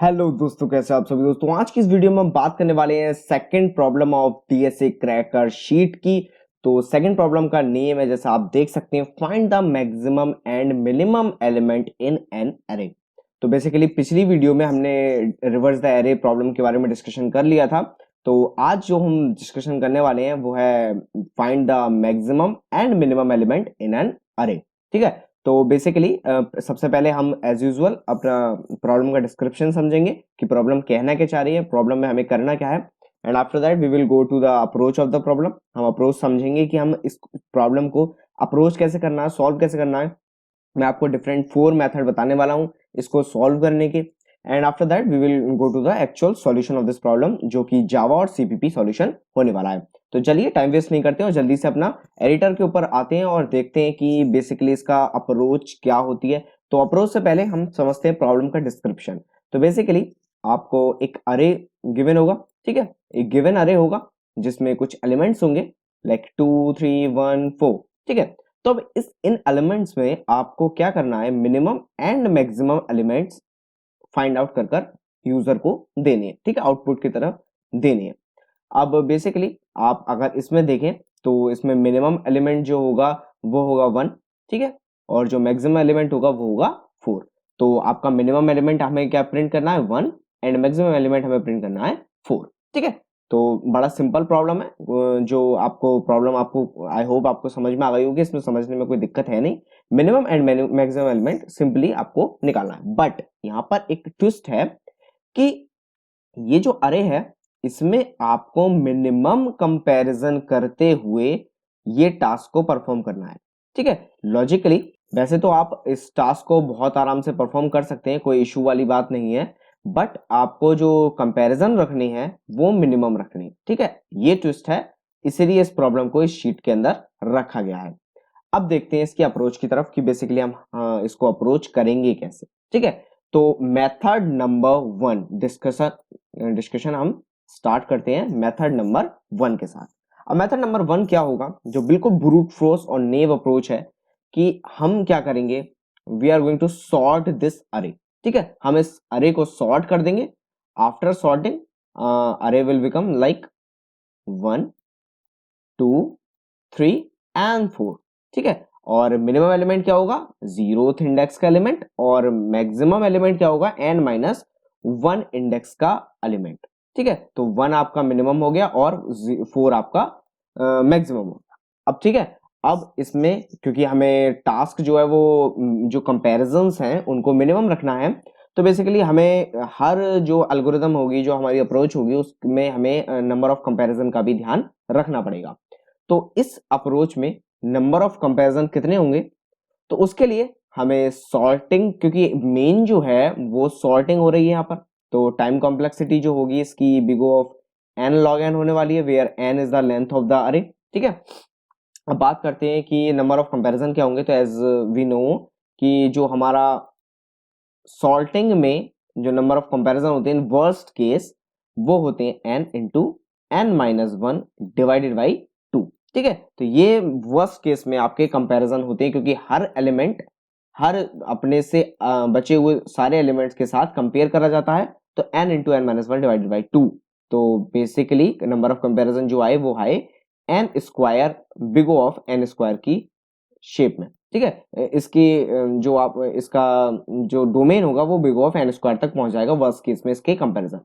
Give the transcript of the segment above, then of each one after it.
Hello दोस्तों, कैसे आप सभी दोस्तों। आज की इस वीडियो में हम बात करने वाले हैं second problem of DSA cracker sheet की। तो सेकंड प्रॉब्लम का नेम है, जैसा आप देख सकते हैं, find the maximum and minimum element in an अरे। तो बेसिकली पिछली वीडियो में हमने रिवर्स द एरे प्रॉब्लम के बारे में डिस्कशन कर लिया था। तो आज जो हम डिस्कशन करने वाले हैं वो है find the maximum and minimum element in an अरे। ठीक है, तो बेसिकली सबसे पहले हम एज यूजुअल अपना प्रॉब्लम का डिस्क्रिप्शन समझेंगे कि प्रॉब्लम कहना क्या चाह रही है, प्रॉब्लम में हमें करना क्या है, and after that we will go to the approach of the problem. हम अप्रोच समझेंगे कि हम इस प्रॉब्लम को अप्रोच कैसे करना है, सॉल्व कैसे करना है। मैं आपको डिफरेंट 4 मेथड बताने वाला हूँ इसको सॉल्व करने के, and after that we will go to the actual solution of this problem, जो कि जावा और सीपीपी सॉल्यूशन होने वाला है। तो चलिए टाइम वेस्ट नहीं करते और जल्दी से अपना एडिटर के ऊपर आते हैं और देखते हैं कि बेसिकली इसका अप्रोच क्या होती है। तो अप्रोच से पहले हम समझते हैं प्रॉब्लम का डिस्क्रिप्शन। तो बेसिकली आपको एक अरे गिवन होगा, ठीक है, एक गिवन अरे होगा जिसमें कुछ एलिमेंट्स होंगे लाइक 2 3 1 4। ठीक है, तो अब इस इन एलिमेंट्स में आपको क्या करना है, minimum and maximum elements find out कर कर यूजर को देने हैं। ठीक है, आउटपुट की तरफ देने हैं। अब बेसिकली आप अगर इसमें देखें तो इसमें मिनिमम एलिमेंट जो होगा वो होगा 1, ठीक है, और जो मैक्सिमम एलिमेंट होगा वो होगा 4। तो आपका मिनिमम एलिमेंट हमें क्या प्रिंट करना है, 1, एंड मैक्सिमम एलिमेंट हमें प्रिंट करना है 4। ठीक है, तो बड़ा सिंपल प्रॉब्लम है। जो आपको प्रॉब्लम आपको आई होप आपको समझ में आ गई होगी, इसमें समझने में कोई दिक्कत है नहीं। Minimum and maximum element simply आपको निकालना है, बट यहाँ पर एक ट्विस्ट है कि ये जो अरे है इसमें आपको मिनिमम कंपैरिजन करते हुए ये टास्क को परफॉर्म करना है। ठीक है, लॉजिकली वैसे तो आप इस टास्क को बहुत आराम से परफॉर्म कर सकते हैं, कोई इशू वाली बात नहीं है, बट आपको जो कंपैरिजन रखनी है वो मिनिमम रखनी है। ठीक है, ये ट्विस्ट है, इसीलिए इस प्रॉब्लम को इस शीट के अंदर रखा गया है। अब देखते हैं इसकी अप्रोच की तरफ कि बेसिकली हम इसको अप्रोच करेंगे कैसे। ठीक है, तो मेथड नंबर 1 डिस्कशन हम स्टार्ट करते हैं मेथड नंबर 1 के साथ। अब मेथड नंबर 1 क्या होगा, जो बिल्कुल ब्रूट फोर्स और नेव अप्रोच है, कि हम क्या करेंगे, we are going to sort this array. ठीक है, हम इस अरे को सॉर्ट कर देंगे। आफ्टर सॉर्टिंग अरे विल बिकम लाइक 1 2 3 एंड 4। ठीक है, और मिनिमम एलिमेंट क्या होगा, 0th इंडेक्स का एलिमेंट, और मैक्सिमम एलिमेंट क्या होगा, n माइनस 1 इंडेक्स का एलिमेंट। ठीक है, तो 1 आपका मिनिमम हो गया और 4 आपका मैक्सिमम हो गया। अब ठीक है, अब इसमें क्योंकि हमें टास्क जो है वो जो कंपैरिजंस हैं उनको मिनिमम रखना है, तो बेसिकली हमें हर जो एल्गोरिदम होगी, जो हमारी अप्रोच होगी, उसमें हमें नंबर ऑफ कंपैरिजन का भी ध्यान रखना पड़ेगा। तो इस अप्रोच में नंबर ऑफ कंपैरिजन कितने होंगे, तो उसके लिए हमें सॉर्टिंग, क्योंकि मेन जो है वो सॉर्टिंग हो रही है यहाँ पर, तो टाइम कॉम्प्लेक्सिटी जो होगी इसकी big O of n log n होने वाली है, where n is the length of the array. ठीक है, अब बात करते हैं कि नंबर ऑफ कंपैरिजन क्या होंगे। तो एज वी नो कि जो हमारा सॉर्टिंग में जो नंबर ऑफ कंपैरिजन होते हैं इन वर्स्ट केस वो होते हैं n into n minus 1 divided by 2। ठीक है, तो ये वर्स्ट केस में आपके कंपैरिजन होते हैं, क्योंकि हर एलिमेंट हर अपने से बचे हुए सारे एलिमेंट्स के साथ कंपेयर करा जाता है, तो n into n minus 1 divided by 2। तो बेसिकली नंबर ऑफ कंपैरिजन जो आए वो आए n square big O of n square की शेप में। ठीक है, इसकी जो आप इसका जो डोमेन होगा वो big O of n square तक पहुंच जाएगा वर्स्ट केस में इसके कंपैरिजन।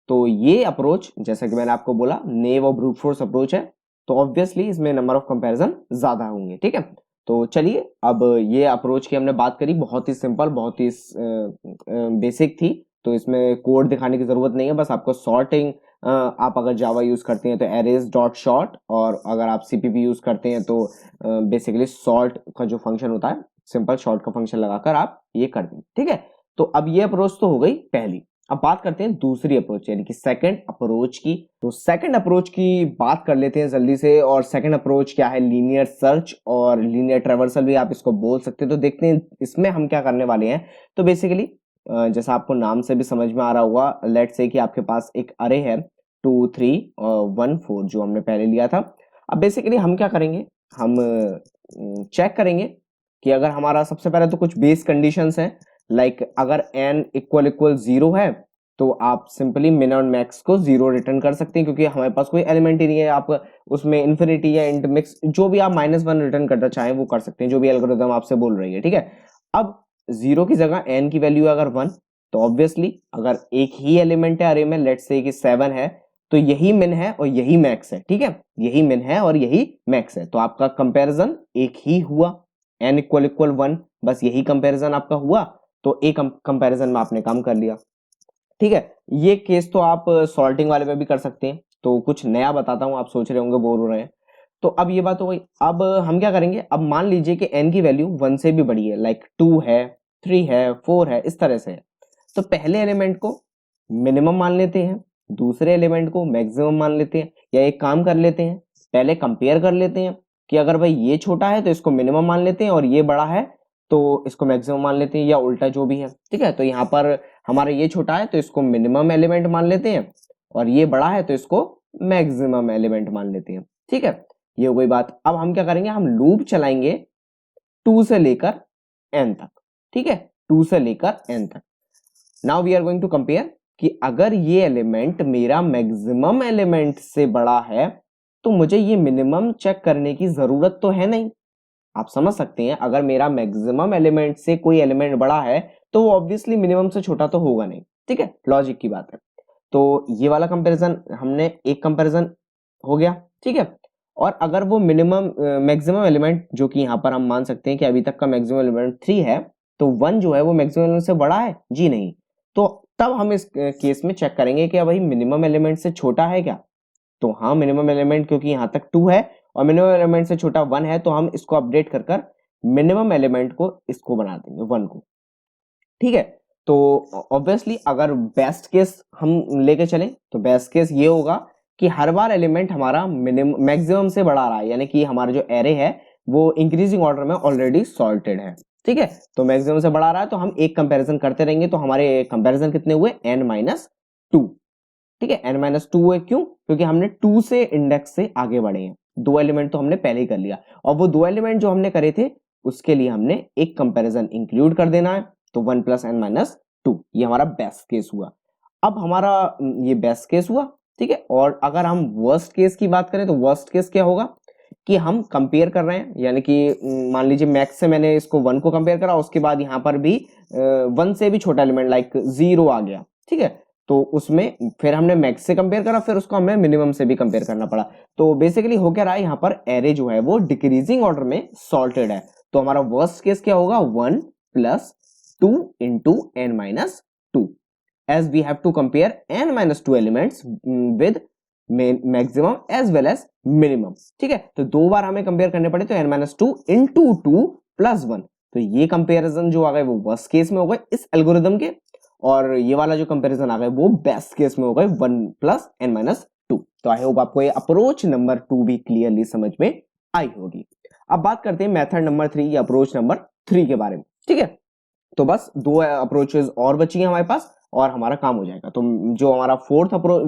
तो ये अप्रोच, जैसा कि मैंने आपको बोला, नेव और ब्रूट फोर्स अप्रोच है, तो ऑब्वियसली इसमें नंबर ऑफ कंपैरिजन ज्यादा होंगे। ठीक है, तो चलिए अब ये अप्रोच की हमने बात करी, बहुत ही सिंपल, बहुत ही बेसिक थी, तो इसमें कोड दिखाने की जरूरत नहीं है, बस आपको सॉर्टिंग, आप अगर जावा यूज करते हैं तो एरेज डॉट शॉर्ट, और अगर आप सीपीपी यूज करते हैं तो बेसिकली सॉर्ट का जो फंक्शन होता है, सिंपल शॉर्ट का फंक्शन लगाकर आप ये कर दें। ठीक है, तो अब ये अप्रोच तो हो गई पहली। अब बात करते हैं दूसरी अप्रोच यानी कि सेकंड अप्रोच की। तो सेकंड अप्रोच की बात कर लेते हैं जल्दी से। और सेकंड अप्रोच क्या है, लीनियर सर्च और लीनियर ट्रैवर्सल भी आप इसको बोल सकते हैं। तो देखते हैं इसमें हम क्या करने वाले हैं। तो बेसिकली जैसा आपको नाम से भी समझ में आ रहा होगा, लेट्स से कि आपके पास एक अरे है 2 3 1 4 जो हमने पहले लिया था। अब बेसिकली हम क्या करेंगे, हम चेक करेंगे कि अगर हमारा सबसे पहले तो कुछ बेस कंडीशंस हैं, लाइक अगर n इक्वल इक्वल 0 है तो आप सिंपली मिन और मैक्स को 0 रिटर्न कर सकते हैं, क्योंकि हमारे पास कोई एलिमेंट ही नहीं है। आप उसमें इन्फिनिटी या इंट मिक्स जो भी आप -1 रिटर्न करना चाहें वो कर सकते हैं, जो भी एल्गोरिथम आपसे बोल रही है, ठीक है। अब 0 की जगह n की वैल्यू अगर 1, तो ऑब्वियसली अगर एक ही एलिमेंट है अरे में, लेट्स से कि 7 है, तो यही मिन है और यही मैक्स है, ठीक है। यही मिन है और यही मैक्स है, तो आपका कंपैरिजन एक ही हुआ, n इक्वल इक्वल 1, बस यही कंपैरिजन आपका हुआ, तो एक कंपैरिजन में आपने काम कर लिया, ठीक है। ये केस तो आप सॉल्टिंग वाले पे भी कर सकते हैं। तो कुछ नया बताता हूं, आप सोच रहे होंगे बोर हो रहे हैं। तो अब ये बात हो गई। अब हम क्या करेंगे, अब मान लीजिए कि n की वैल्यू 1 से भी बड़ी है, लाइक 2 है, 3 है, 4 है, इस तरह से है। तो पहले एलिमेंट को मिनिमम मान लेते हैं, दूसरे एलिमेंट को मैक्सिमम मान लेते हैं, या एक काम कर लेते हैं, पहले कंपेयर कर लेते हैं कि अगर भाई ये छोटा है तो इसको मिनिमम मान लेते हैं और ये बड़ा है तो इसको मैक्सिमम मान लेते हैं, या उल्टा जो भी है, ठीक है। तो यहाँ पर हमारा ये छोटा है तो इसको मिनिमम एलिमेंट मान लेते हैं, और ये बड़ा है तो इसको मैक्सिमम एलिमेंट मान लेते हैं, ठीक है। ये हो गई बात। अब हम क्या करेंगे, हम लूप चलाएंगे 2 से लेकर n तक, ठीक है, 2 से लेकर n तक। Now we are going to compare कि अगर ये एलिमेंट मेरा मैक्सिमम एलिमेंट से बड़ा है तो मुझे ये मिनिमम चेक करने की जरूरत तो है नहीं। आप समझ सकते हैं, अगर मेरा मैक्सिमम एलिमेंट से कोई एलिमेंट बड़ा है तो वो ऑब्वियसली मिनिमम से छोटा तो होगा नहीं, ठीक है, लॉजिक की बात है। तो ये वाला कंपैरिजन हमने एक कंपैरिजन हो गया, ठीक है। और अगर वो मिनिमम मैक्सिमम एलिमेंट जो कि यहाँ पर हम मान सकते हैं कि अभी तक का मैक्सिमम एलिमेंट 3 है, तो 1 जो है वो मैक्सिमम एलिमेंट से बड़ा है, जी नहीं। तो तब हम इस केस में चेक करेंगे कि भाई मिनिमम एलिमेंट से छोटा है क्या। तो हाँ, मिनिमम एलिमेंट क्योंकि यहाँ तक 2 है और मिनिमम एलिमेंट से छोटा 1 है, तो हम इसको अपडेट कर कर मिनिमम एलिमेंट को इसको बना देंगे 1 को, ठीक है। तो ऑब्वियसली अगर बेस्ट केस हम लेके चलें तो बेस्ट केस ये होगा कि हर बार एलिमेंट हमारा मिनिमम मैक्सिमम से बड़ा रहा है, यानी कि हमारा जो एरे है वो इंक्रीजिंग ऑर्डर में ऑलरेडी सॉर्टेड है, ठीक है। तो मैक्सिमम से बड़ा रहा है तो हम एक कंपैरिजन करते रहेंगे, तो हमारे कंपैरिजन कितने हुए, n-2, ठीक है। n-2 हुए, क्यों, क्योंकि हमने 2 से इंडेक्स से आगे बढ़े हैं, 2 एलिमेंट तो हमने पहले ही कर लिया, और वो 2 एलिमेंट जो हमने करे थे उसके लिए हमने एक कंपैरिजन इंक्लूड कर देना है, तो 1 + n-2, ये हमारा बेस्ट केस हुआ। अब हमारा ये बेस्ट केस हुआ, ठीक है। और अगर हम वर्स्ट केस की बात करें तो वर्स्ट केस क्या होगा कि हम कंपेयर कर रहे हैं, यानी कि मान लीजिए मैक्स से मैंने इसको 1 को कंपेयर करा, उसके बाद यहाँ पर भी 1 से भी छोटा एलिमेंट लाइक 0 आ गया, ठीक है। तो उसमें फिर हमने मैक्स से कंपेयर करा, फिर उसको हमें मिनिमम से भी कंपेयर करना पड़ा। तो बेसिकली हो क्या रहा है, यहाँ पर एरे जो है वो डिक्रीजिंग ऑर्डर में सॉर्टेड है। तो हमारा वर्स्ट केस क्या होगा, 1 + 2 × n-2, as we have to compare n-2 elements with maximum as well as minimum, ठीक है। तो 2 बार हमें कंपेयर करने पड़े, तो n-2 × 2 + 1, तो ये कंपेरिजन जो आ गए वो वर्स्ट केस में हो गए इस एल्गोरिदम के, और ये वाला जो कंपेरिजन आ गए वो बेस्ट केस में हो गए 1 + n-2। तो आई होप आपको ये अप्रोच नंबर 2 भी क्लियरली समझ में आई होगी। अब बात करते हैं मेथड नंबर 3 या अप्रोच नंबर 3 के बारे में, ठीक है। तो बस 2 अप्रोचेस और बची हैं हमारे पास और हमारा काम हो जाएगा। तो जो हमारा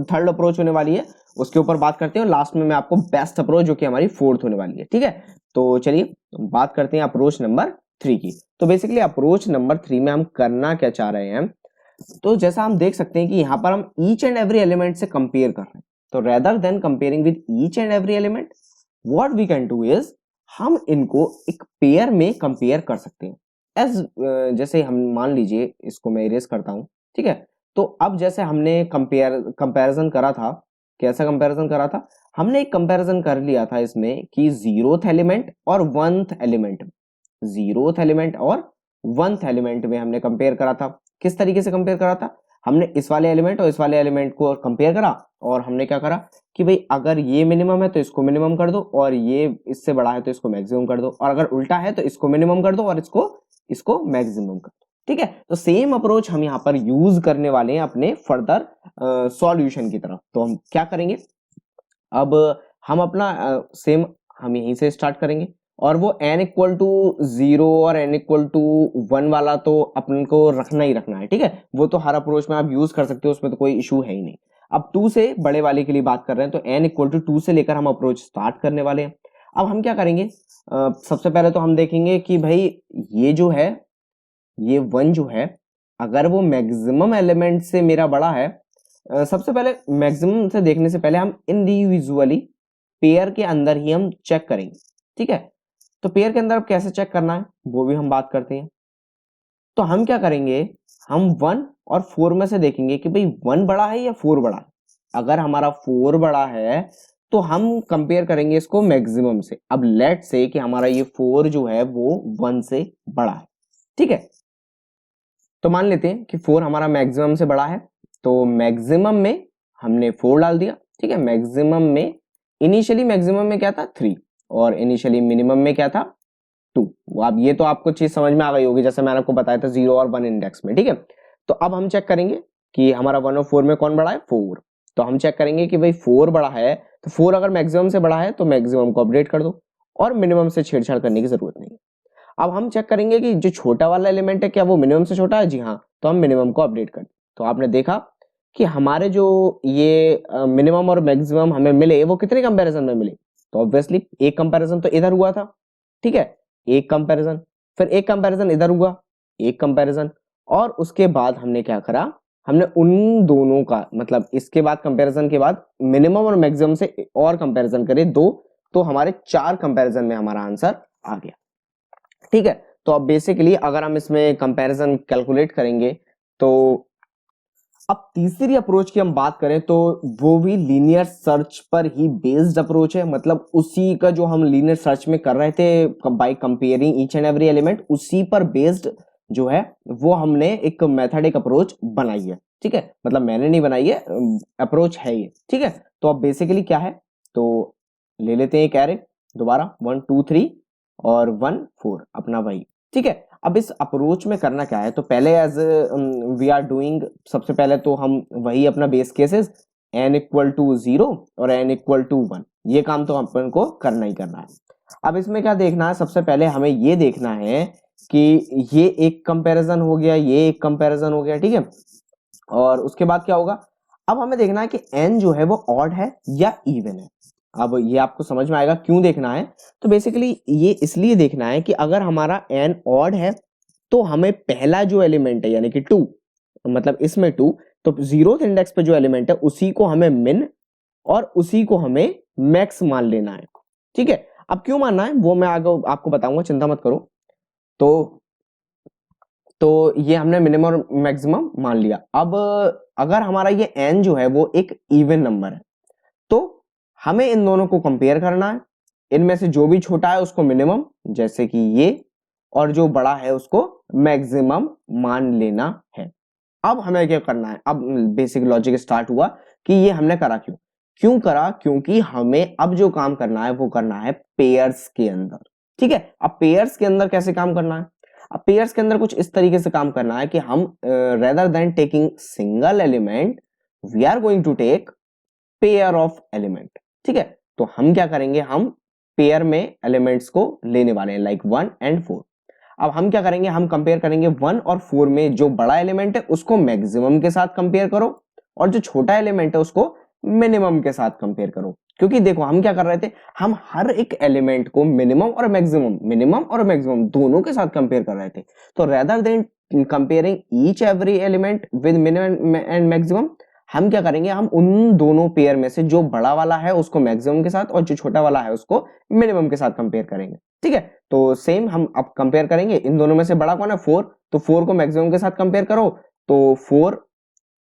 थर्ड अप्रोच होने वाली है उसके ऊपर बात करते हैं, और लास्ट में मैं आपको बेस्ट अप्रोच जो कि हमारी फोर्थ होने वाली है, ठीक है। तो चलिए बात करते हैं अप्रोच नंबर 3 की। तो बेसिकली अप्रोच नंबर 3 में हम करना क्या चाह रहे हैं, तो जैसा हम देख सकते हैं कि यहाँ पर हम ईच एंड एवरी एलिमेंट से कंपेयर कर रहे हैं। तो rather than comparing with each and every element, what we can do is हम इनको एक पेयर में कंपेयर कर सकते हैं। जैसे हम मान लीजिए इसको मैं इरेज करता हूं, ठीक है। तो अब जैसे हमने कंपैरिजन करा था, कैसा कंपैरिजन करा था, हमने एक कंपैरिजन कर लिया था इसमें कि 0th एलिमेंट और 1th एलिमेंट, 0th एलिमेंट और 1th एलिमेंट में हमने कंपेयर करा था। किस तरीके से कंपेयर करा था, हमने इस वाले एलिमेंट और इस वाले एलिमेंट को कंपेयर करा, और हमने क्या करा कि भाई अगर ये मिनिमम है तो इसको मिनिमम कर दो, और ये इससे बड़ा है तो इसको मैक्सिमम कर दो, और अगर उल्टा है तो इसको मिनिमम कर दो और इसको मैक्सिमम कर दो, ठीक है। तो सेम अप्रोच हम यहाँ पर यूज करने वाले हैं अपने फर्दर सॉल्यूशन की तरफ। तो हम क्या करेंगे, अब हम अपना सेम हम यहीं से स्टार्ट करेंगे, और वो n=0 और n=1 वाला तो अपन को रखना ही रखना है, ठीक है। वो तो हर अप्रोच में आप यूज कर सकते हो, उसमें तो कोई इशू है ही नहीं। अब 2 से बड़े वाले के लिए बात कर रहे हैं, तो n=2 से लेकर हम अप्रोच स्टार्ट करने वाले हैं। अब हम क्या करेंगे, सबसे पहले तो हम देखेंगे कि भाई ये जो है, ये 1 जो है अगर वो मैक्सिमम एलिमेंट से मेरा बड़ा है, सबसे पहले मैक्सिमम से देखने से पहले हम इंडिविजुअली पेयर के अंदर ही हम चेक करेंगे, ठीक है। तो पेयर के अंदर कैसे चेक करना है वो भी हम बात करते हैं। तो हम क्या करेंगे, हम 1 और 4 में से देखेंगे कि भाई 1 बड़ा है या 4 बड़ा है। अगर हमारा 4 बड़ा है तो हम कंपेयर करेंगे इसको मैक्सिमम से। अब लेट से कि हमारा ये 4 जो है वो 1 से बड़ा है, ठीक है। तो मान लेते हैं कि 4 हमारा मैक्सिमम से बड़ा है, तो मैक्सिमम में हमने 4 डाल दिया, ठीक है। मैक्सिमम में इनिशियली मैक्सिमम में क्या था 3 और इनिशियली मिनिमम में क्या था 2। वो आप ये तो आपको चीज समझ में आ गई होगी, जैसे मैंने आपको बताया था 0 और 1 इंडेक्स में, ठीक है। तो अब हम चेक करेंगे कि हमारा 1 और 4 में कौन बड़ा है, 4। तो हम चेक करेंगे कि भाई 4 बड़ा है, तो 4 अगर मैक्सिमम से बड़ा है तो मैक्सिमम को अपडेट कर दो और मिनिमम से छेड़छाड़ करने की जरूरत नहीं है। अब हम चेक करेंगे कि जो छोटा वाला एलिमेंट है क्या वो मिनिमम से छोटा है, जी हाँ, तो हम मिनिमम को अपडेट कर दें। तो आपने देखा कि हमारे जो ये मिनिमम और मैक्सिमम हमें मिले वो कितने कंपैरिजन में मिले, तो ऑब्वियसली एक कंपैरिजन तो इधर हुआ था, ठीक है, एक कंपैरिजन, फिर एक कंपैरिजन इधर हुआ, एक कंपैरिजन, और उसके बाद हमने क्या करा, हमने उन दोनों का मतलब इसके बाद कंपैरिजन के बाद मिनिमम और मैक्सिमम से और कंपैरिजन करे 2, तो हमारे 4 कंपैरिजन में हमारा आंसर आ गया, ठीक है। तो अब बेसिकली अगर हम इसमें कंपैरिजन कैलकुलेट करेंगे तो अब तीसरी अप्रोच की हम बात करें तो वो भी लीनियर सर्च पर ही बेस्ड अप्रोच है। मतलब उसी का जो हम लीनियर सर्च में कर रहे थे by comparing each and every element, उसी पर बेस्ड जो है वो हमने एक मेथड एक अप्रोच बनाई है, ठीक है। मतलब मैंने नहीं बनाई है, अप्रोच है ये, ठीक है। तो अब बेसिकली क्या है, तो ले लेते हैं एक एरे दोबारा 1 2 3 और 1 4 अपना वही, ठीक है। अब इस अप्रोच में करना क्या है, तो पहले एज वी आर डूइंग, सबसे पहले तो हम वही अपना base cases n equal to 0 और n इक्वल टू 1, ये काम तो अपन को करना ही करना है। अब इसमें क्या देखना है, सबसे पहले हमें ये देखना है कि ये एक कंपैरिजन हो गया, ये एक कंपैरिजन हो गया, ठीक है। और उसके बाद क्या होगा, अब हमें देखना है कि n जो है वो ऑड है या इवन है। अब ये आपको समझ में आएगा क्यों देखना है, तो बेसिकली ये इसलिए देखना है कि अगर हमारा n ऑड है तो हमें पहला जो एलिमेंट है यानी कि 2, मतलब इसमें 2, तो 0th इंडेक्स पे जो एलिमेंट है उसी को हमें मिन और उसी को हमें मैक्स मान लेना है, ठीक है। अब क्यों मानना है वो मैं आगे आपको बताऊंगा, चिंता मत करो। तो ये हमने मिनिमम और मैक्सिमम मान लिया। अब अगर हमारा ये n जो है वो एक इवन नंबर है तो हमें इन दोनों को कंपेयर करना है। इनमें से जो भी छोटा है उसको मिनिमम, जैसे कि ये, और जो बड़ा है उसको मैक्सिमम मान लेना है। अब हमें क्या करना है, अब बेसिक लॉजिक स्टार्ट हुआ कि ये हमने करा क्यों, क्यों करा, क्योंकि हमें अब जो काम करना है वो करना है पेयर्स के अंदर, ठीक है। अब पेयर्स के अंदर कैसे काम करना है, अब पेयर्स के अंदर कुछ इस तरीके से काम करना है कि हम rather than taking single element we are going to take pair of element, ठीक है। तो हम क्या करेंगे, हम पेयर में एलिमेंट्स को लेने वाले हैं लाइक 1 एंड 4। अब हम क्या करेंगे, हम कंपेयर करेंगे 1 और 4 में जो बड़ा एलिमेंट है उसको मैक्सिमम के साथ कंपेयर करो और जो छोटा एलिमेंट है उसको मिनिमम के साथ कंपेयर करो। क्योंकि देखो हम क्या कर रहे थे, हम हर एक एलिमेंट को मिनिमम और मैक्सिमम दोनों के साथ कंपेयर कर रहे थे। तो rather than comparing each every element with minimum and maximum, हम क्या करेंगे, हम उन दोनों पेयर में से जो बड़ा वाला है उसको मैक्सिमम के साथ और जो छोटा वाला है उसको मिनिमम के साथ कंपेयर करेंगे, ठीक है। तो सेम हम अब कंपेयर करेंगे, इन दोनों में से बड़ा कौन है 4, तो 4 को मैक्सिमम के साथ कंपेयर करो तो 4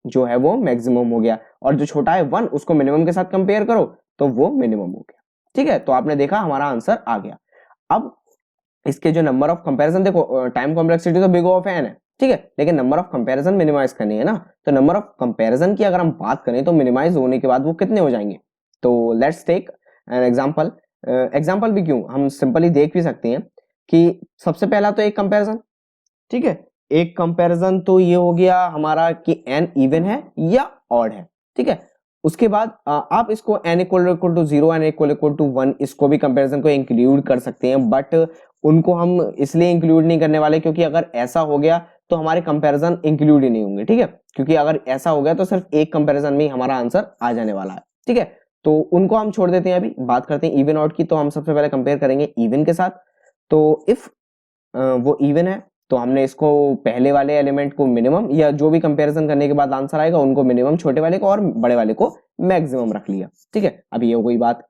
जो है वो मैक्सिमम हो गया, और जो छोटा है 1 उसको मिनिमम के साथ कंपेयर करो तो वो मिनिमम हो गया, ठीक है। तो आपने देखा हमारा आंसर आ गया। अब इसके जो नंबर ऑफ कंपैरिजन, देखो टाइम कॉम्प्लेक्सिटी तो बिग O ऑफ n है, ठीक है, लेकिन नंबर ऑफ कंपैरिजन मिनिमाइज करनी है ना। तो नंबर ऑफ कंपैरिजन की अगर हम बात करें तो मिनिमाइज होने के बाद वो कितने हो जाएंगे, तो let's take an example. Example भी क्यों, हम सिंपली देख भी सकते हैं कि सबसे पहला तो एक कंपैरिजन, ठीक है, एक कंपैरिजन तो ये हो गया हमारा कि n इवन है या ऑड है, ठीक है। उसके बाद आप इसको n equal to 0 n equal to 1 इसको भी कंपैरिजन को इंक्लूड कर सकते हैं, बट उनको हम इसलिए इंक्लूड नहीं करने वाले क्योंकि अगर ऐसा हो गया तो हमारे कंपैरिजन इंक्लूड ही नहीं होंगे, ठीक है। क्योंकि अगर ऐसा हो गया तो सिर्फ एक कंपैरिजन में ही हमारा आंसर आ जाने वाला है, ठीक है। तो उनको हम छोड़ देते हैं, अभी बात करते हैं इवन ऑड की। तो हम सबसे पहले कंपेयर करेंगे इवन के साथ। तो इफ वो इवन है तो हमने इसको पहले वाले एलिमेंट को मिनिमम, या जो भी कंपैरिजन करने के बाद आंसर आएगा उनको मिनिमम, छोटे वाले को और बड़े वाले को मैक्सिमम रख लिया। ठीक है, अब ये हो गई बात।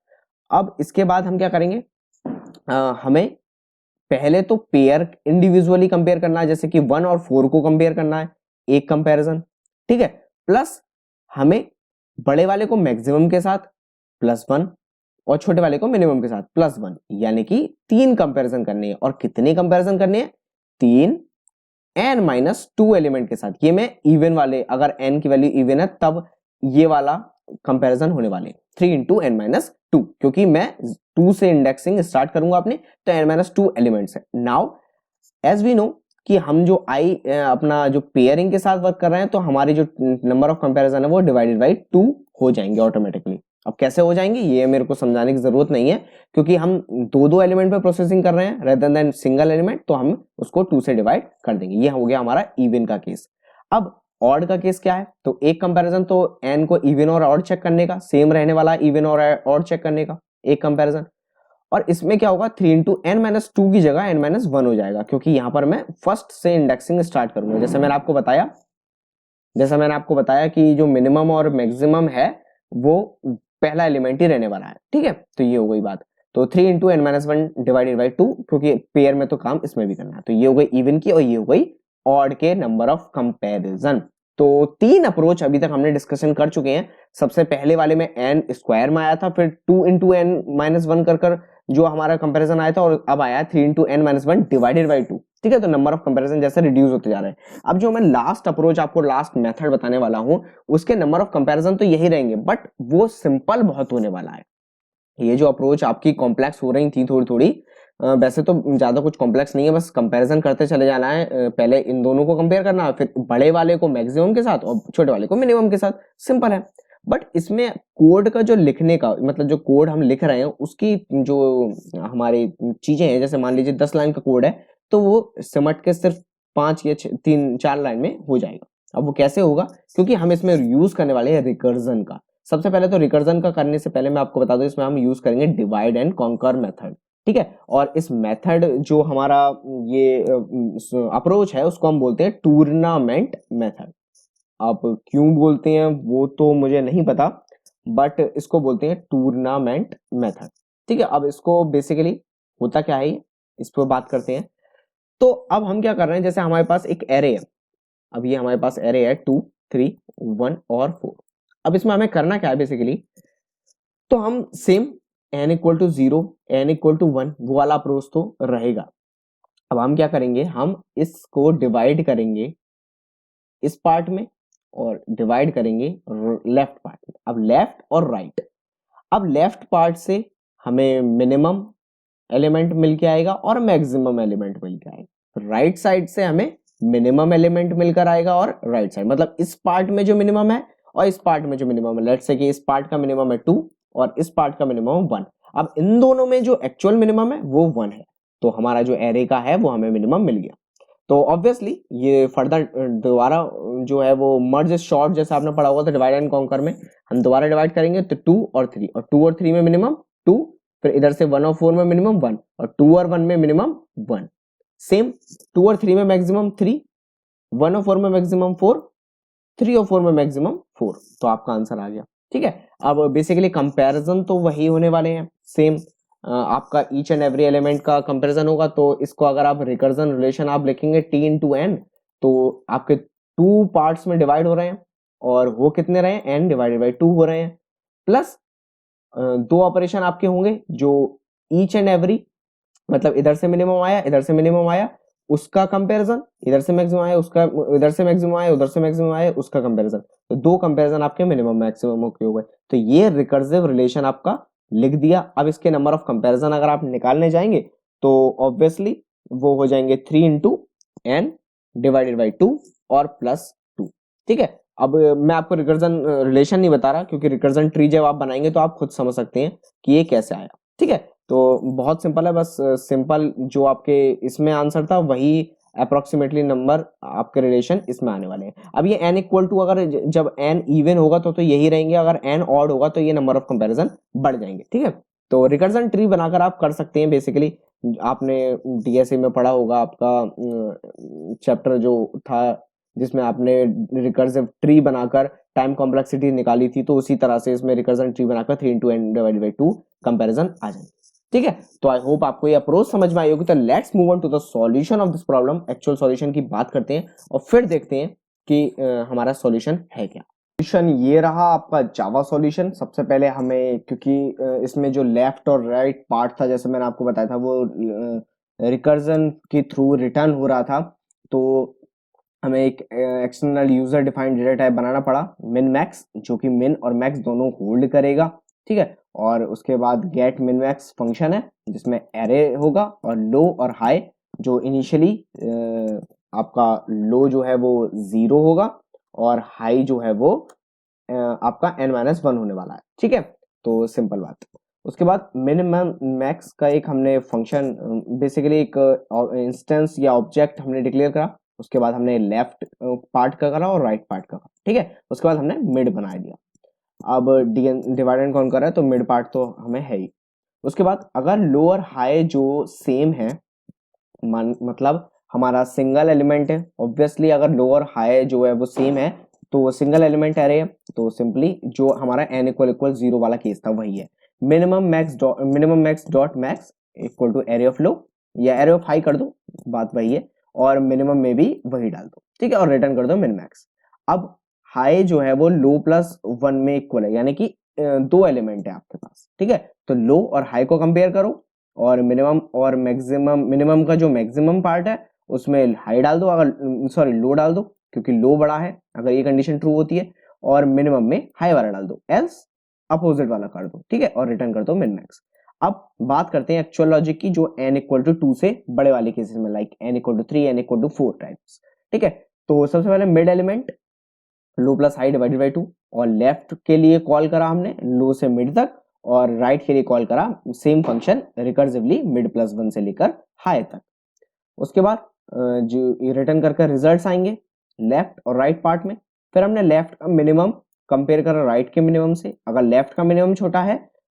अब इसके बाद हम क्या करेंगे, हमें पहले तो पेयर इंडिविजुअली कंपेयर करना है, जैसे कि 1 और 4 को कंपेयर करना है, एक कंपैरिजन। ठीक है, प्लस हमें बड़े वाले को मैक्सिमम के साथ +1 और छोटे वाले को मिनिमम के साथ +1, यानी कि 3 कंपैरिजन करनी है। और कितने कंपैरिजन करने हैं, 3 n-2 एलिमेंट के साथ। ये मैं इवन वाले, अगर n की वैल्यू इवन है तब ये वाला कंपैरिजन होने वाले 3 × n-2, क्योंकि मैं 2 से इंडेक्सिंग स्टार्ट करूंगा अपने, तो n-2 एलिमेंट्स है। नाउ एज वी नो कि हम जो अपना जो पेयरिंग के साथ वर्क कर रहे हैं, तो हमारी जो नंबर ऑफ कंपैरिजन है वो डिवाइडेड बाई 2 हो जाएंगे ऑटोमेटिकली। अब कैसे हो जाएंगे ये मेरे को समझाने की जरूरत नहीं है, क्योंकि हम दो एलिमेंट पे प्रोसेसिंग कर रहे हैं रेदर देन सिंगल एलिमेंट, तो हम उसको 2 से डिवाइड कर देंगे। ये हो गया हमारा इवन का केस। अब ऑड का केस क्या है, तो एक कंपैरिजन तो n को इवन और ऑड चेक करने का, सेम रहने वाला इवन और ऑड चेक करने का एक कंपैरिजन। और इसमें क्या होगा, 3 × n-2 की जगह n-1 हो जाएगा, क्योंकि यहां पर मैं फर्स्ट से इंडेक्सिंग स्टार्ट करूंगा। जैसे मैंने आपको बताया कि जो मिनिमम और मैक्सिमम है वो पहला एलिमेंट ही रहने वाला है। ठीक है, तो ये हो गई बात। तो 3 × n-1 डिवाइडेड बाई 2, क्योंकि पेयर में तो काम इसमें भी करना है। तो ये हो गई इवन की, और ये हो गई ऑड के नंबर ऑफ कंपैरिजन। तो 3 अप्रोच अभी तक हमने डिस्कशन कर चुके हैं। सबसे पहले वाले में n² में आया था, फिर 2 × n-1 कर जो हमारा कंपैरिजन आया था, और अब आया 3 × n-1 डिवाइडेड बाई 2। ठीक है, तो नंबर ऑफ कंपैरिजन जैसे रिड्यूस होते जा रहे हैं। अब जो मैं लास्ट अप्रोच आपको लास्ट मेथड बताने वाला हूं, उसके नंबर ऑफ कंपैरिजन तो यही रहेंगे, बट वो सिंपल बहुत होने वाला है। ये जो अप्रोच आपकी कॉम्प्लेक्स हो रही थी थोड़ी थोड़ी, वैसे तो ज्यादा कुछ कॉम्प्लेक्स नहीं है, बस कंपैरिजन करते चले जाना है। पहले इन दोनों को कंपेयर करना है, फिर बड़े वाले को मैक्सिमम के साथ और छोटे वाले को मिनिमम के साथ। सिंपल है। बट इसमें कोड का जो लिखने का, मतलब जो कोड हम लिख रहे हैं उसकी जो हमारी चीजें हैं, जैसे मान लीजिए 10 लाइन का कोड है, तो वो सिमट के सिर्फ 5 या 3-4 लाइन में हो जाएगा। अब वो कैसे होगा, क्योंकि हम इसमें यूज करने वाले हैं रिकर्जन का। सबसे पहले तो रिकर्जन का करने से पहले मैं आपको बता दूं, इसमें हम यूज करेंगे डिवाइड एंड कॉन्कर मेथड। ठीक है, और इस मेथड जो हमारा ये अप्रोच है उसको हम बोलते हैं टूर्नामेंट मेथड। आप क्यों बोलते हैं वो तो मुझे नहीं पता, बट इसको बोलते हैं टूर्नामेंट मेथड। ठीक है, अब इसको बेसिकली होता क्या है इस पर बात करते हैं। तो अब हम क्या कर रहे हैं, जैसे हमारे पास एक एरे है, अब ये हमारे पास एरे है 2, 3, 1 और 4। अब इसमें हमें करना क्या है बेसिकली, तो हम सेम n = 0, n = 1 वो वाला अप्रोच तो रहेगा। अब हम क्या करेंगे, हम इसको डिवाइड करेंगे इस पार्ट में और डिवाइड करेंगे लेफ्ट पार्ट में। अब लेफ्ट और राइट, अब लेफ्ट पार्ट से हमें मिनिमम एलिमेंट मिल के आएगा और मैक्सिमम एलिमेंट मिल के आएगा। राइट साइड से हमें मिनिमम एलिमेंट मिलकर आएगा और राइट साइड, मतलब इस पार्ट में जो मिनिमम है और इस पार्ट में जो मिनिमम है। लेट्स से कि इस पार्ट का मिनिमम है 2 और इस पार्ट का मिनिमम 1। अब इन दोनों में जो एक्चुअल मिनिमम है वो 1 है, तो हमारा जो एरे का है वो हमें मिनिमम मिल गया। तो ऑब्वियसली ये फर्दर दोबारा जो है वो मर्ज शॉर्ट, जैसे आपने पढ़ा होगा तो डिवाइड एंड कॉन्कर में हम दोबारा डिवाइड करेंगे, तो 2 और 3, और 2 और 3 में मिनिमम 2, फिर इधर से 1 और 4 में मिनिमम 1, और 2 और 1 में मिनिमम 1। सेम 2 और 3 में मैक्सिमम 3, 1 और 4 में मैक्सिमम 4, 3 और 4 में मैक्सिमम 4। तो आपका आंसर आ गया। ठीक है, अब बेसिकली कंपैरिजन तो वही होने वाले हैं सेम। आपका ईच एंड एवरी एलिमेंट का कंपैरिजन होगा, तो इसको अगर आप रिकर्जन रिलेशन आप लिखेंगे t × n, तो आपके 2 पार्ट्स में डिवाइड हो रहे हैं और वो कितने रहे हैं, n डिवाइडेड बाई 2 हो रहे हैं। प्लस 2 ऑपरेशन आपके होंगे जो ईच एंड एवरी, मतलब इधर से मिनिमम आया इधर से मिनिमम आया उसका कंपैरिजन, इधर से मैक्सिमम आया उसका, इधर से मैक्सिमम आया उधर से मैक्सिमम आया उसका कंपैरिजन। तो 2 कंपैरिजन आपके मिनिमम मैक्सिमम के हो गए। तो ये रिकर्सिव रिलेशन आपका लिख दिया। अब इसके नंबर ऑफ कंपैरिजन अगर आप निकालने जाएंगे तो ऑब्वियसली वो हो जाएंगे 3 × n डिवाइडेड बाई 2 और +2। ठीक है, अब मैं आपको रिकर्जन रिलेशन नहीं बता रहा, क्योंकि रिकर्जन ट्री जब आप बनाएंगे तो आप खुद समझ सकते हैं कि ये कैसे आया। ठीक है, तो बहुत सिंपल है, बस सिंपल जो आपके इसमें आंसर था वही अप्रोक्सीमेटली नंबर आपके रिलेशन इसमें आने वाले हैं। अब ये n = अगर जब n इवन होगा तो यही रहेंगे, अगर n ऑड होगा तो ये नंबर ऑफ कंपैरिजन बढ़ जाएंगे। ठीक है, तो रिकर्जन ट्री बनाकर आप कर सकते हैं बेसिकली। आपने डीएसए में पढ़ा होगा, आपका चैप्टर जो था जिसमें आपने रिकर्सिव ट्री बनाकर टाइम कॉम्प्लेक्सिटी निकाली थी, तो उसी तरह से इसमें रिकर्जन ट्री बनाकर 3 into n divided by 2 comparison आ जाए। ठीक है, तो आई होप आपको ये अप्रोच समझ में आई होगी। तो let's move on to the solution of this problem. Actual solution की बात करते हैं और फिर देखते हैं कि हमारा सॉल्यूशन है क्या। सॉल्यूशन ये रहा आपका जावा सॉल्यूशन। सबसे पहले हमें, क्योंकि इसमें जो लेफ्ट और राइट पार्ट था, जैसे मैंने आपको बताया था, वो रिकर्जन के थ्रू रिटर्न हो रहा था, तो हमें एक external user defined data type बनाना पड़ा, मिन मैक्स, जो कि मिन और मैक्स दोनों होल्ड करेगा। ठीक है, और उसके बाद गेट मिन मैक्स फंक्शन है जिसमें एरे होगा, और लो और हाई, जो इनिशियली आपका लो जो है वो 0 होगा और हाई जो है वो आपका n-1 होने वाला है। ठीक है, तो सिंपल बात। उसके बाद मिनिमम मैक्स का एक हमने फंक्शन, बेसिकली एक इंस्टेंस या ऑब्जेक्ट हमने डिक्लेयर करा। उसके बाद हमने लेफ्ट पार्ट का करा और राइट पार्ट का करा। ठीक है, उसके बाद हमने मिड बना दिया। अब डिवाइड एंड कौन कर रहा है, तो मिड पार्ट तो हमें है ही। उसके बाद अगर लो और हाई जो सेम है, मतलब हमारा सिंगल एलिमेंट है, ऑब्वियसली अगर लो और हाई जो है वो सेम है तो वो सिंगल एलिमेंट एरे है, तो सिंपली जो हमारा n इक्वल 0 वाला केस था वही है। Minimum max dot max equal to array of low या एरे ऑफ हाई कर दो, बात वही है, और मिनिमम में भी वही डाल दो। ठीक है, और रिटर्न कर दो मिन मैक्स। अब हाई जो है वो लो प्लस 1 में इक्वल है, यानी कि दो एलिमेंट है आपके पास। ठीक है, तो लो और हाई को कंपेयर करो और मिनिमम और मैक्सिमम, मिनिमम का जो मैक्सिमम पार्ट है उसमें हाई डाल दो, अगर सॉरी लो डाल दो क्योंकि लो बड़ा है अगर ये कंडीशन ट्रू होती है, और मिनिमम में हाई वाला डाल दो, एल्स अपोजिट वाला कर दो। ठीक है, और रिटर्न कर दो मिन मैक्स। अब बात करते हैं एक्चुअल लॉजिक की, जो n इक्वल टू 2 से बड़े वाले केसेस में, like n equal to 3, n equal to 4 types. ठीक है, तो सबसे पहले mid element low plus high divided by 2, और लेफ्ट के लिए कॉल करा हमने लो से मिड तक, और राइट के लिए कॉल करा same function recursively mid plus 1 से लेकर हाई तक। उसके बाद जो रिटर्न करके रिजल्ट्स आएंगे लेफ्ट और राइट पार्ट में। फिर हमने लेफ्ट का मिनिमम कंपेयर करा राइट के मिनिमम से। अगर लेफ्ट का मिनिमम छोटा है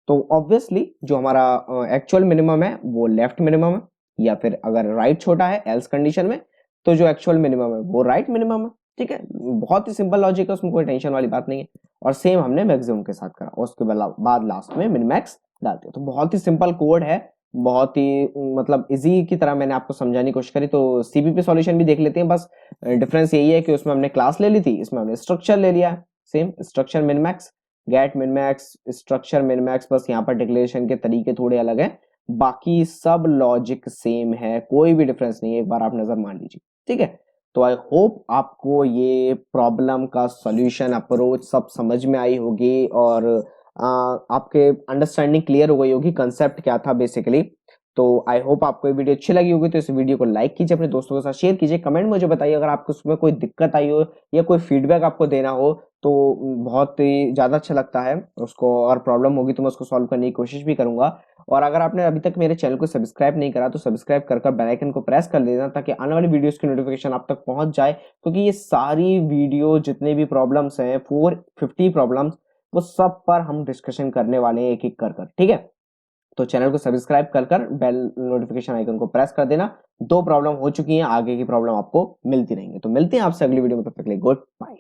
तो ऑब्वियसली जो हमारा एक्चुअल मिनिमम है वो लेफ्ट मिनिमम है, या फिर अगर राइट छोटा है एल्स कंडीशन में तो जो एक्चुअल मिनिमम है वो राइट मिनिमम है। ठीक है, बहुत ही सिंपल लॉजिक है, उसमें कोई टेंशन वाली बात नहीं है। और सेम हमने मैक्सिमम के साथ करा, उसके बाद लास्ट में मिन मैक्स डालते हैं। तो बहुत ही सिंपल कोड है, बहुत ही मतलब इजी की तरह मैंने आपको समझाने की कोशिश करी। तो सीपीपी सॉल्यूशन भी देख लेते हैं, बस डिफरेंस यही है कि उसमें हमने क्लास ले ली थी, इसमें हमने स्ट्रक्चर ले लिया है। Same structure min max, get min max, structure min max, बस यहाँ पर डिक्लेरेशन के तरीके थोड़े अलग हैं, बाकी सब लॉजिक सेम है, कोई भी डिफरेंस नहीं है, एक बार आप नजर मान लीजिए। ठीक है, तो आई होप आपको ये प्रॉब्लम का सॉल्यूशन अप्रोच सब समझ में आई होगी, और आपके अंडरस्टैंडिंग क्लियर हो गई होगी कंसेप्ट क्या था बेसिकली। तो आई होप आपको ये वीडियो अच्छी लगी होगी, तो इस वीडियो को लाइक कीजिए, अपने दोस्तों के साथ शेयर कीजिए, कमेंट मुझे बताइए अगर आपको उसमें कोई दिक्कत आई हो या कोई फीडबैक आपको देना हो, तो बहुत ही ज़्यादा अच्छा लगता है उसको, और प्रॉब्लम होगी तो मैं उसको सॉल्व करने की कोशिश भी करूंगा। और अगर आपने अभी तक मेरे चैनल को सब्सक्राइब नहीं करा तो सब्सक्राइब कर बेल आइकन को प्रेस कर देना, ताकि आने वाली वीडियोस की नोटिफिकेशन आप तक पहुंच जाए, क्योंकि ये सारी वीडियो जितने भी प्रॉब्लम्स हैं 450 प्रॉब्लम्स, वो सब पर हम डिस्कशन करने वाले हैं एक एक कर। ठीक है, तो चैनल को सब्सक्राइब कर बेल नोटिफिकेशन आइकन को प्रेस कर देना। 2 प्रॉब्लम हो चुकी हैं, आगे की प्रॉब्लम आपको मिलती रहेंगी। तो मिलते हैं आपसे अगली वीडियो में, तब तक के लिए गुड बाय।